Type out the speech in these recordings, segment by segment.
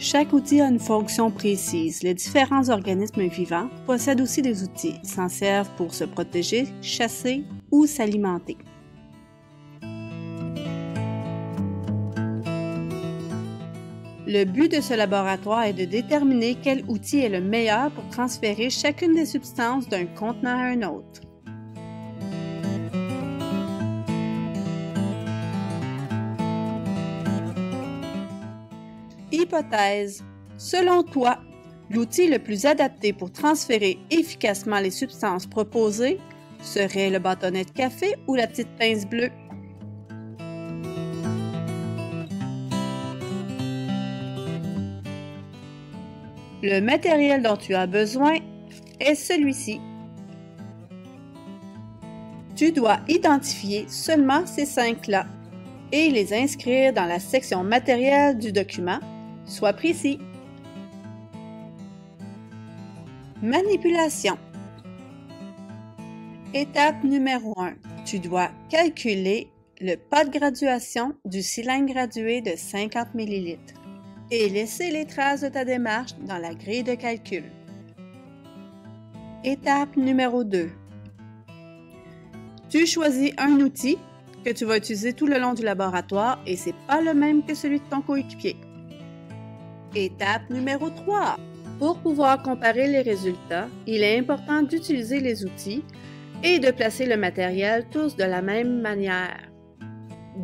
Chaque outil a une fonction précise. Les différents organismes vivants possèdent aussi des outils. Ils s'en servent pour se protéger, chasser ou s'alimenter. Le but de ce laboratoire est de déterminer quel outil est le meilleur pour transférer chacune des substances d'un contenant à un autre. Hypothèse. Selon toi, l'outil le plus adapté pour transférer efficacement les substances proposées serait le bâtonnet de café ou la petite pince bleue? Le matériel dont tu as besoin est celui-ci. Tu dois identifier seulement ces 5-là et les inscrire dans la section matériel du document. Sois précis. Manipulation. Étape numéro 1. Tu dois calculer le pas de graduation du cylindre gradué de 50 ml et laisser les traces de ta démarche dans la grille de calcul. Étape numéro 2. Tu choisis un outil que tu vas utiliser tout le long du laboratoire et ce n'est pas le même que celui de ton coéquipier. Étape numéro 3. Pour pouvoir comparer les résultats, il est important d'utiliser les outils et de placer le matériel tous de la même manière.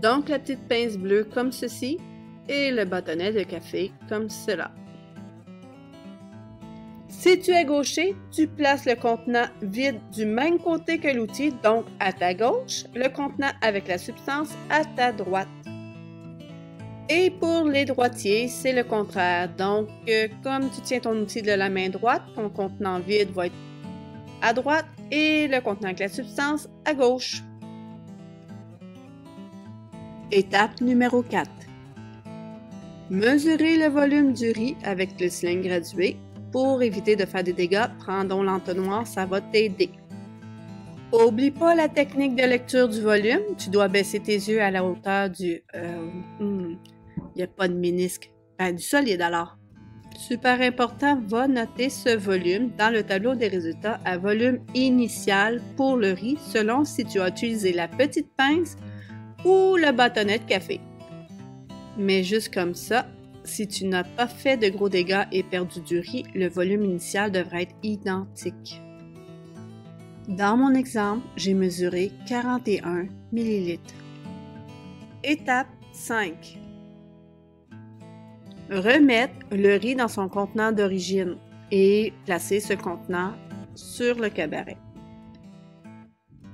Donc la petite pince bleue comme ceci et le bâtonnet de café comme cela. Si tu es gaucher, tu places le contenant vide du même côté que l'outil, donc à ta gauche, le contenant avec la substance à ta droite. Et pour les droitiers, c'est le contraire. Donc, comme tu tiens ton outil de la main droite, ton contenant vide va être à droite et le contenant avec la substance à gauche. Étape numéro 4. Mesurer le volume du riz avec le cylindre gradué. Pour éviter de faire des dégâts, prends donc l'entonnoir, ça va t'aider. Oublie pas la technique de lecture du volume. Tu dois baisser tes yeux à la hauteur du... Il n'y a pas de ménisque. Du solide alors. Super important, va noter ce volume dans le tableau des résultats à volume initial pour le riz selon si tu as utilisé la petite pince ou le bâtonnet de café. Mais juste comme ça, si tu n'as pas fait de gros dégâts et perdu du riz, le volume initial devrait être identique. Dans mon exemple, j'ai mesuré 41 ml. Étape 5. Remettre le riz dans son contenant d'origine et placer ce contenant sur le cabaret.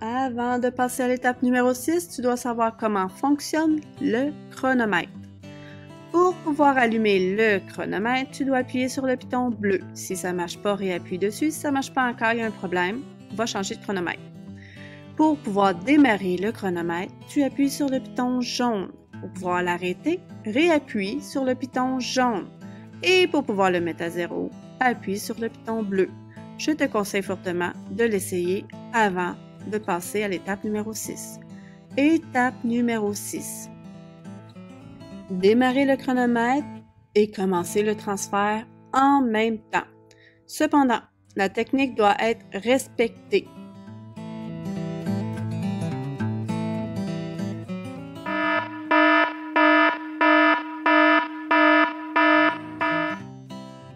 Avant de passer à l'étape numéro 6, tu dois savoir comment fonctionne le chronomètre. Pour pouvoir allumer le chronomètre, tu dois appuyer sur le piton bleu. Si ça ne marche pas, réappuie dessus. Si ça ne marche pas encore, il y a un problème, va changer de chronomètre. Pour pouvoir démarrer le chronomètre, tu appuies sur le piton jaune. Pour pouvoir l'arrêter, réappuie sur le piton jaune. Et pour pouvoir le mettre à zéro, appuie sur le piton bleu. Je te conseille fortement de l'essayer avant de passer à l'étape numéro 6. Étape numéro 6. Démarrer le chronomètre et commencer le transfert en même temps. Cependant, la technique doit être respectée.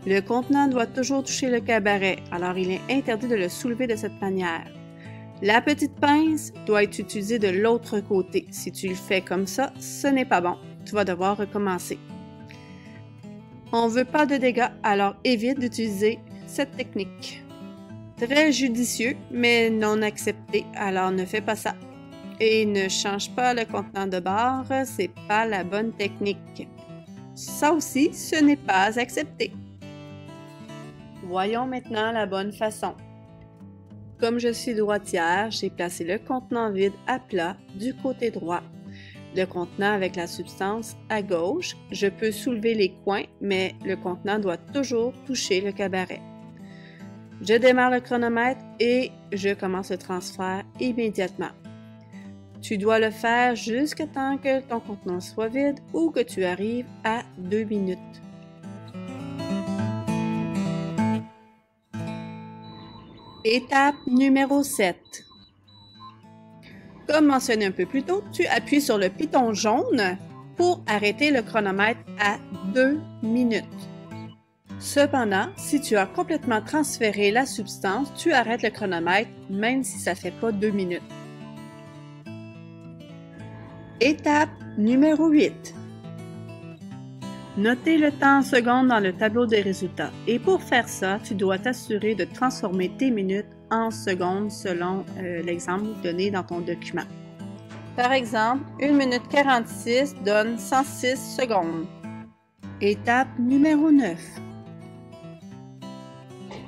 Le contenant doit toujours toucher le cabaret, alors il est interdit de le soulever de cette manière. La petite pince doit être utilisée de l'autre côté. Si tu le fais comme ça, ce n'est pas bon. Tu vas devoir recommencer. On ne veut pas de dégâts, alors évite d'utiliser cette technique. Très judicieux, mais non accepté, alors ne fais pas ça. Et ne change pas le contenant de bord, c'est pas la bonne technique. Ça aussi, ce n'est pas accepté. Voyons maintenant la bonne façon. Comme je suis droitière, j'ai placé le contenant vide à plat du côté droit. Le contenant avec la substance à gauche. Je peux soulever les coins, mais le contenant doit toujours toucher le cabaret. Je démarre le chronomètre et je commence le transfert immédiatement. Tu dois le faire jusqu'à temps que ton contenant soit vide ou que tu arrives à 2 minutes. Étape numéro 7. Comme mentionné un peu plus tôt, tu appuies sur le piton jaune pour arrêter le chronomètre à 2 minutes. Cependant, si tu as complètement transféré la substance, tu arrêtes le chronomètre même si ça ne fait pas 2 minutes. Étape numéro 8. Notez le temps en secondes dans le tableau des résultats. Et pour faire ça, tu dois t'assurer de transformer tes minutes en secondes selon l'exemple donné dans ton document. Par exemple, 1 minute 46 donne 106 secondes. Étape numéro 9.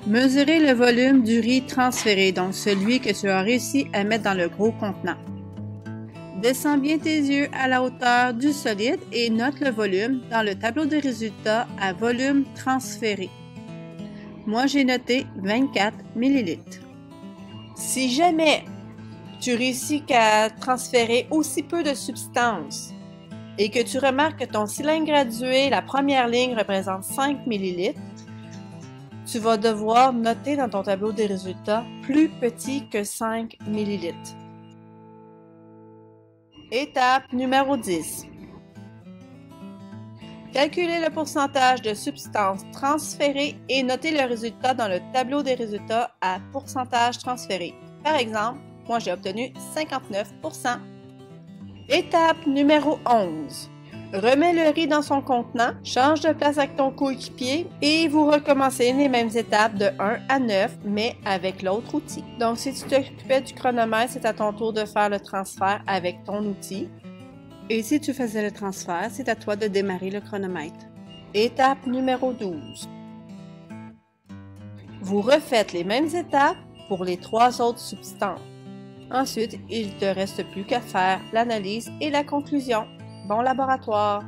Mesurer le volume du riz transféré, donc celui que tu as réussi à mettre dans le gros contenant. Descends bien tes yeux à la hauteur du solide et note le volume dans le tableau de résultats à volume transféré. Moi, j'ai noté 24 ml. Si jamais tu réussis qu'à transférer aussi peu de substance et que tu remarques que ton cylindre gradué, la première ligne représente 5 ml, tu vas devoir noter dans ton tableau des résultats plus petit que 5 ml. Étape numéro 10. Calculez le pourcentage de substance transférée et notez le résultat dans le tableau des résultats à pourcentage transféré. Par exemple, moi j'ai obtenu 59%. Étape numéro 11. Remets le riz dans son contenant, change de place avec ton coéquipier et vous recommencez les mêmes étapes de 1 à 9, mais avec l'autre outil. Donc, si tu t'occupais du chronomètre, c'est à ton tour de faire le transfert avec ton outil. Et si tu faisais le transfert, c'est à toi de démarrer le chronomètre. Étape numéro 12. Vous refaites les mêmes étapes pour les 3 autres substances. Ensuite, il ne te reste plus qu'à faire l'analyse et la conclusion. Bon laboratoire!